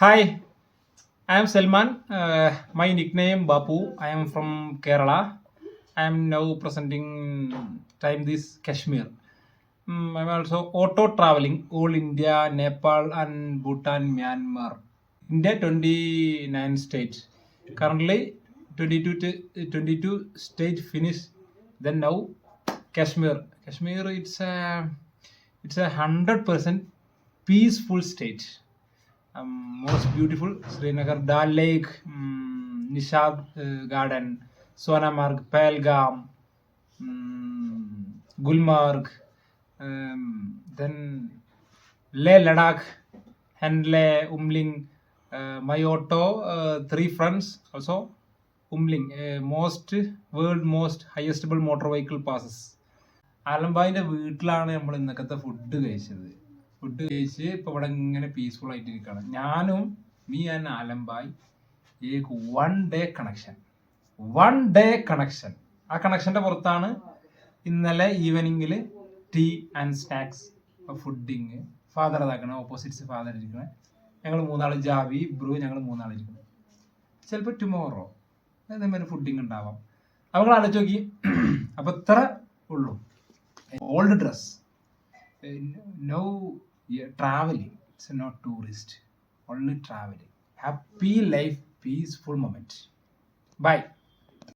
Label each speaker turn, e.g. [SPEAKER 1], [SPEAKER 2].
[SPEAKER 1] Hi, I am Salman. My nickname Bapu. I am from Kerala. I am now presenting time this Kashmir. I'm also auto traveling all India, Nepal, and Bhutan, Myanmar. India 29 states. Currently 22 state finished. Then now Kashmir. Kashmir it's a 100% peaceful state. Most beautiful Srinagar, Dal Lake, Nishad Garden, Sonamarg, Pahalgam, Gulmarg, then Leh Ladakh, Handle, Umling, Mayoto, three fronts also. Umling, world most highestable motor vehicle passes. ആലമ്പായിന്റെ വീട്ടിലാണ് നമ്മൾ ഇന്നത്തെ food കഴിച്ചത്. Food കഴിച്ച് ഇപ്പൊ ഇവിടെ ഇങ്ങനെ peaceful ആയിട്ട് ഇരിക്കുകയാണ്. ഞാനും മീ ആൻഡ് ആലമ്പായി വൺ ഡേ കണക്ഷൻ. ആ കണക്ഷന്റെ പുറത്താണ് ഇന്നലെ ഈവനിങ്ങിൽ tea and snacks fooding. Father അതാക്കണ ഓപ്പോസിറ്റ്സ് ഫാദർ ഇരിക്കണേ. ഞങ്ങൾ മൂന്നാള് ജാവി ബ്രൂ, ഞങ്ങൾ മൂന്നാൾ ഇരിക്കണം. ചിലപ്പോൾ ടുമോറോ അതേമാതിരി ഫുഡിങ് ഉണ്ടാവാം. അവങ്ങൾ ആലോചിച്ച് നോക്കി. അപ്പൊ ഇത്ര ഉള്ളൂ. Old dress. No traveling. It's not tourist. Only traveling. Happy life, peaceful moment. Bye.